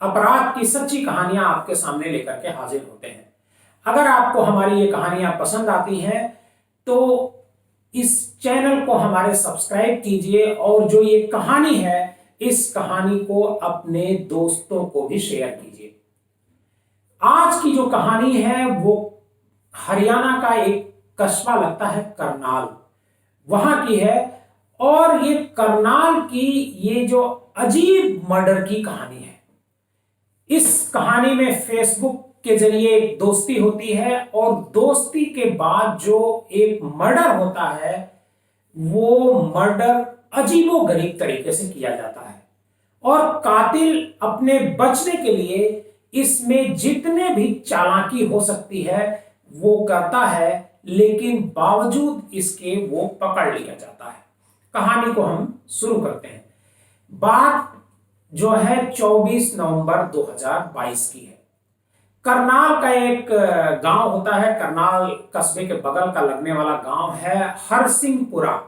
अपराध की सच्ची कहानियां आपके सामने लेकर के हाजिर होते हैं। अगर आपको हमारी ये कहानियां पसंद आती हैं तो इस चैनल को हमारे सब्सक्राइब कीजिए और जो ये कहानी है इस कहानी को अपने दोस्तों को भी शेयर कीजिए। आज की जो कहानी है वो हरियाणा का एक कस्बा लगता है करनाल, वहां की है। और ये करनाल की ये जो अजीब मर्डर की कहानी है। इस कहानी में फेसबुक के जरिए एक दोस्ती होती है और दोस्ती के बाद जो एक मर्डर होता है वो मर्डर अजीबोगरीब तरीके से किया जाता है और कातिल अपने बचने के लिए इसमें जितने भी चालाकी हो सकती है वो करता है, लेकिन बावजूद इसके वो पकड़ लिया जाता है। कहानी को हम शुरू करते हैं। बात जो है 24 नवंबर 2022 की है। करनाल का एक गांव होता है, करनाल कस्बे के बगल का लगने वाला गांव है हरसिंहपुरा।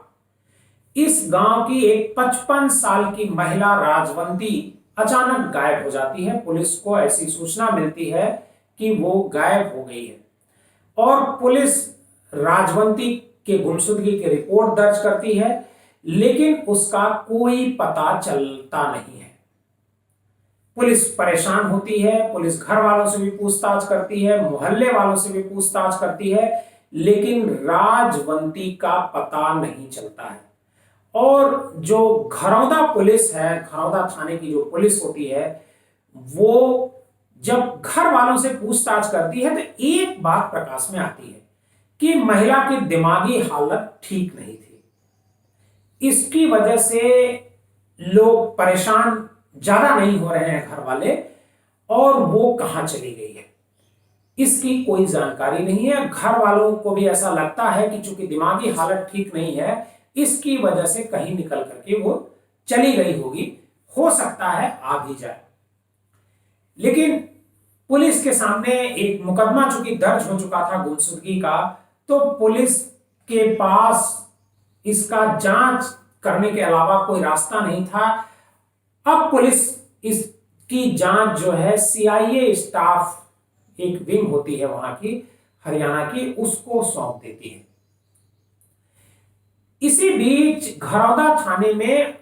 इस गांव की एक 55 साल की महिला राजवंती अचानक गायब हो जाती है। पुलिस को ऐसी सूचना मिलती है कि वो गायब हो गई है और पुलिस राजवंती के गुमशुदगी की रिपोर्ट दर्ज करती है, लेकिन उसका कोई पता चलता नहीं है। पुलिस परेशान होती है, पुलिस घर वालों से भी पूछताछ करती है, मोहल्ले वालों से भी पूछताछ करती है, लेकिन राजवंती का पता नहीं चलता है। और जो घरौदा पुलिस है, घरौदा थाने की जो पुलिस होती है, वो जब घर वालों से पूछताछ करती है तो एक बात प्रकाश में आती है कि महिला की दिमागी हालत ठीक नहीं थी। इसकी वजह से लोग परेशान ज्यादा नहीं हो रहे हैं घर वाले, और वो कहां चली गई है इसकी कोई जानकारी नहीं है। घर वालों को भी ऐसा लगता है कि चूंकि दिमागी हालत ठीक नहीं है इसकी वजह से कहीं निकल करके वो चली गई होगी, हो सकता है आ भी जाए। लेकिन पुलिस के सामने एक मुकदमा चूंकि दर्ज हो चुका था गुमशुदगी का, तो पुलिस के पास इसका जांच करने के अलावा कोई रास्ता नहीं था। अब पुलिस इसकी जांच जो है सीआईए स्टाफ, एक विंग होती है वहां की हरियाणा की, उसको सौंप देती है। इसी बीच घरौदा थाने में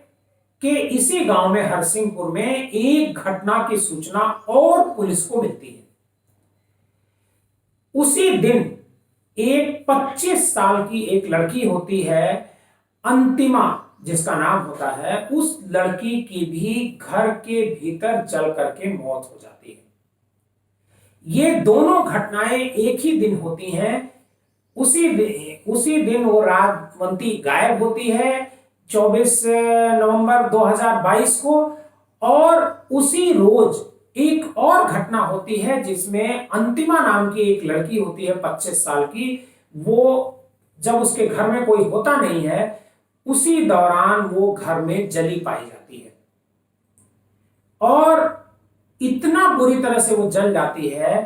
के इसी गांव में हरसिंहपुर में एक घटना की सूचना और पुलिस को मिलती है। उसी दिन एक 25 साल की एक लड़की होती है अंतिमा, जिसका नाम होता है, उस लड़की की भी घर के भीतर जल करके मौत हो जाती है। ये दोनों घटनाएं एक ही दिन होती हैं। उसी दिन वो राजवंती गायब होती है 24 नवंबर 2022 को, और उसी रोज एक और घटना होती है जिसमें अंतिमा नाम की एक लड़की होती है 25 साल की। वो जब उसके घर में कोई होता नहीं है उसी दौरान वो घर में जली पाई जाती है और इतना बुरी तरह से वो जल जाती है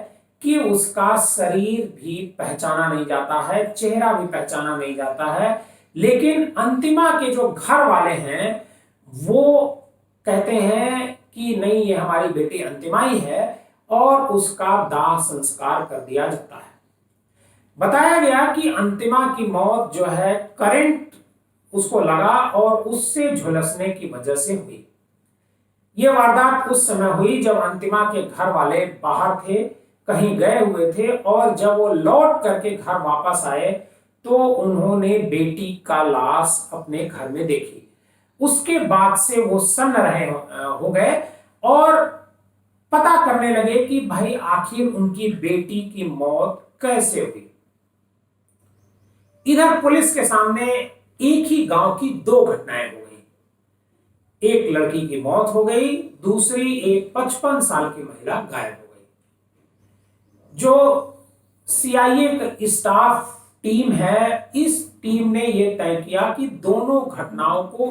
कि उसका शरीर भी पहचाना नहीं जाता है, चेहरा भी पहचाना नहीं जाता है। लेकिन अंतिमा के जो घर वाले हैं वो कहते हैं कि नहीं, ये हमारी बेटी अंतिमा ही है, और उसका दाह संस्कार कर दिया जाता है। बताया गया कि अंतिमा की मौत जो है करंट उसको लगा और उससे झुलसने की वजह से हुई। यह वारदात उस समय हुई जब अंतिमा के घर वाले बाहर थे, कहीं गए हुए थे, और जब वो लौट करके घर वापस आए तो उन्होंने बेटी का लाश अपने घर में देखी। उसके बाद से वो सन्न रहे हो गए और पता करने लगे कि भाई आखिर उनकी बेटी की मौत कैसे हुई। इधर पुलिस के सामने एक ही गांव की दो घटनाएं हो गई। एक लड़की की मौत हो गई, दूसरी एक 55 साल की महिला गायब हो गई। जो सीआईए स्टाफ टीम है, इस टीम ने यह तय किया कि दोनों घटनाओं को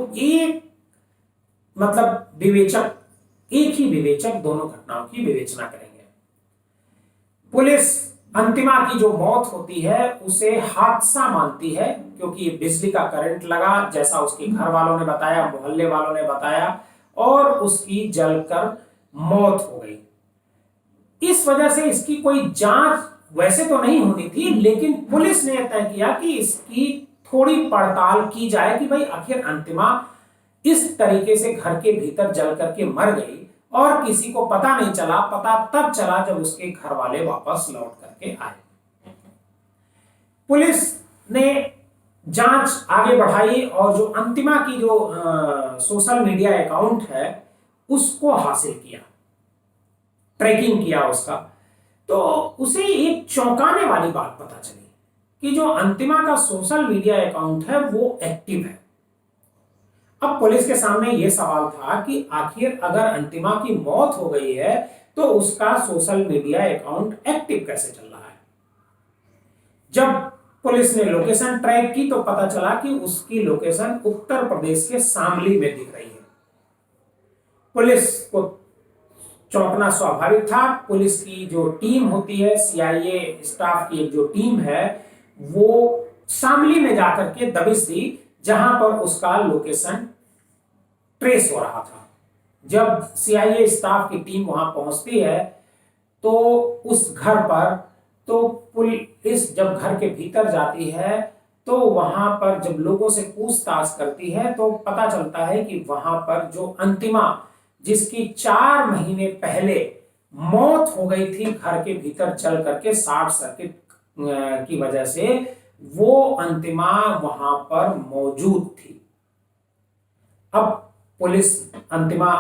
एक ही विवेचक दोनों घटनाओं की विवेचना करेंगे। पुलिस अंतिमा की जो मौत होती है उसे हादसा मानती है, क्योंकि बिजली का करंट लगा, जैसा उसके घर वालों ने बताया, मोहल्ले वालों ने बताया, और उसकी जलकर मौत हो गई। इस वजह से इसकी कोई जांच वैसे तो नहीं होनी थी, लेकिन पुलिस ने तय किया कि इसकी थोड़ी पड़ताल की जाए कि भाई आखिर अंतिमा इस तरीके से घर के भीतर जल करके मर गई और किसी को पता नहीं चला। पता तब चला जब उसके घर वाले वापस लौट करके आए। पुलिस ने जांच आगे बढ़ाई और जो अंतिमा की जो सोशल मीडिया अकाउंट है उसको हासिल किया, ट्रैकिंग किया उसका। तो उसे एक चौंकाने वाली बात पता चली कि जो अंतिमा का सोशल मीडिया अकाउंट है वो एक्टिव है। अब पुलिस के सामने यह सवाल था कि आखिर अगर अंतिमा की मौत हो गई है तो उसका सोशल मीडिया अकाउंट एक्टिव कैसे चल रहा है। जब पुलिस ने लोकेशन ट्रैक की तो पता चला कि उसकी लोकेशन उत्तर प्रदेश के शामली में दिख रही है। पुलिस को चौंकना स्वाभाविक था। पुलिस की जो टीम होती है, सीआईए स्टाफ की एक जो टीम है, वो शामली में जाकर के दबिश दी जहां पर उसका लोकेशन ट्रेस हो रहा था। जब सीआईए स्टाफ की टीम वहां पहुंचती है तो उस घर पर, तो पुलिस जब घर के भीतर जाती है तो वहां पर जब लोगों से पूछताछ करती है तो पता चलता है कि वहां पर जो अंतिमा, जिसकी 4 महीने पहले मौत हो गई थी घर के भीतर जल करके शॉर्ट सर्किट की वजह से, वो अंतिमा वहां पर मौजूद थी। अब पुलिस अंतिमा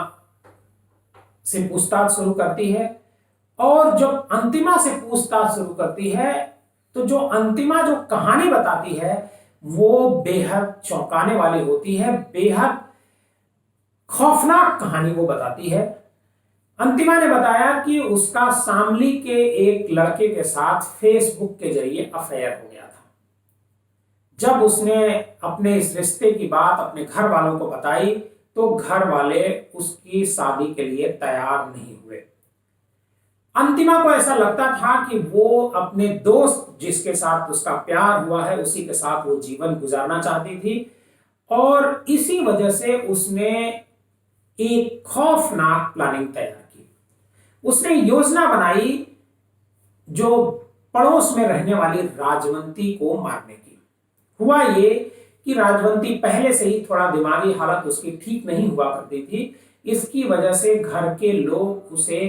से पूछताछ शुरू करती है और जब अंतिमा से पूछताछ शुरू करती है तो जो अंतिमा जो कहानी बताती है वो बेहद चौंकाने वाली होती है, बेहद खौफनाक कहानी वो बताती है। अंतिमा ने बताया कि उसका शामली के एक लड़के के साथ फेसबुक के जरिए अफेयर हो गया था। जब उसने अपने इस रिश्ते की बात अपने घर वालों को बताई तो घर वाले उसकी शादी के लिए तैयार नहीं हुए। अंतिमा को ऐसा लगता था कि वो अपने दोस्त जिसके साथ उसका प्यार हुआ है उसी के साथ वो जीवन गुजारना चाहती थी और इसी वजह से उसने एक खौफनाक प्लानिंग तैयार की। उसने योजना बनाई जो पड़ोस में रहने वाली राजवंती को मारने की। हुआ ये कि राजवंती पहले से ही थोड़ा दिमागी हालत उसकी ठीक नहीं हुआ करती थी। इसकी वजह से घर के लोग उसे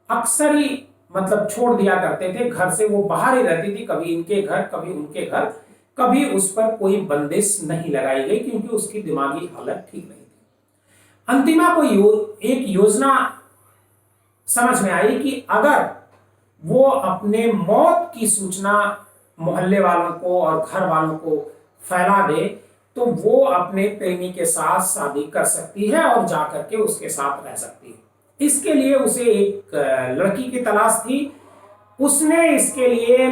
अक्सर ही मतलब छोड़ दिया करते थे। घर से वो बाहर ही रहती थी, कभी इनके घर कभी उनके घर, कभी उस पर कोई बंदिश नहीं लगाई गई क्योंकि उसकी दिमागी हालत ठीक नहीं थी। अंतिमा को एक योजना समझ में आई कि अगर वो अपने मौत की सूचना मोहल्ले वालों को और घर वालों को फैला दे तो वो अपने प्रेमी के साथ शादी कर सकती है और जाकर के उसके साथ रह सकती है। इसके लिए उसे एक लड़की की तलाश थी। उसने इसके लिए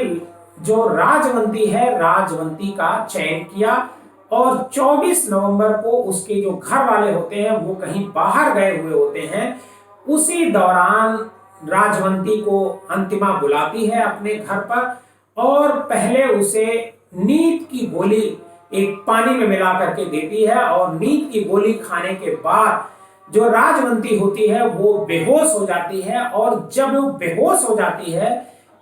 जो राजवंती है, राजवंती का चयन किया और 24 नवंबर को उसके जो घर वाले होते हैं वो कहीं बाहर गए हुए होते हैं। उसी दौरान राजवंती को अंतिमा बुलाती है अपने घर पर और पहले उसे नींद की गोली एक पानी में मिला करके देती है और नींद की गोली खाने के बाद जो राजवंती होती है वो बेहोश हो जाती है और जब वो बेहोश हो जाती है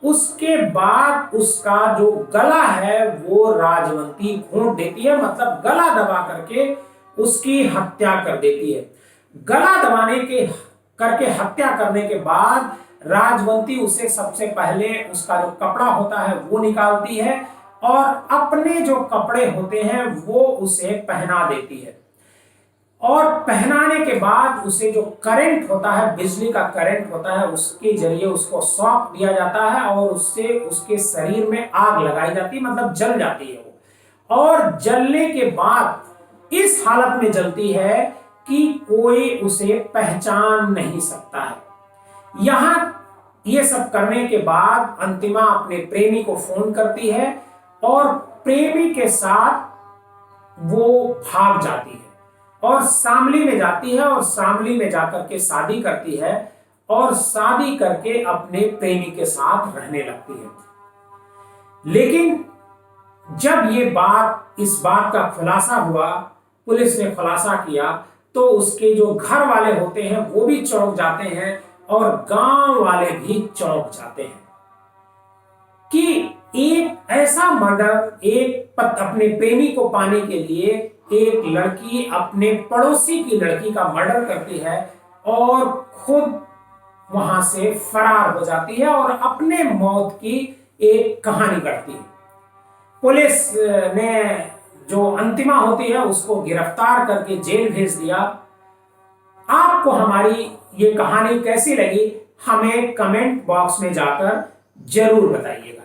उसके बाद उसका जो गला है वो राजवंती घोंट देती है, मतलब गला दबा करके उसकी हत्या कर देती है। गला दबाने के करके हत्या करने के बाद राजवंती उसे सबसे पहले उसका जो कपड़ा होता है वो निकालती है और अपने जो कपड़े होते हैं वो उसे पहना देती है और पहनाने के बाद उसे जो करंट होता है, बिजली का करंट होता है, उसके जरिए उसको शॉक दिया जाता है और उससे उसके शरीर में आग लगाई जाती है, मतलब जल जाती है वो। और जलने के बाद इस हालत में जलती है कि कोई उसे पहचान नहीं सकता है। यहां ये सब करने के बाद अंतिमा अपने प्रेमी को फोन करती है और प्रेमी के साथ वो भाग जाती है और शामली में जाती है और शामली में जाकर के शादी करती है और शादी करके अपने प्रेमी के साथ रहने लगती है। लेकिन जब ये बात, इस बात का खुलासा हुआ, पुलिस ने खुलासा किया तो उसके जो घर वाले होते हैं वो भी चौंक जाते हैं और गांव वाले भी चौंक जाते हैं कि एक ऐसा मर्डर, अपने प्रेमी को पाने के लिए एक लड़की अपने पड़ोसी की लड़की का मर्डर करती है और खुद वहां से फरार हो जाती है और अपने मौत की एक कहानी गढ़ती है। पुलिस ने जो अंतिमा होती है उसको गिरफ्तार करके जेल भेज दिया। आपको हमारी ये कहानी कैसी लगी हमें कमेंट बॉक्स में जाकर जरूर बताइएगा।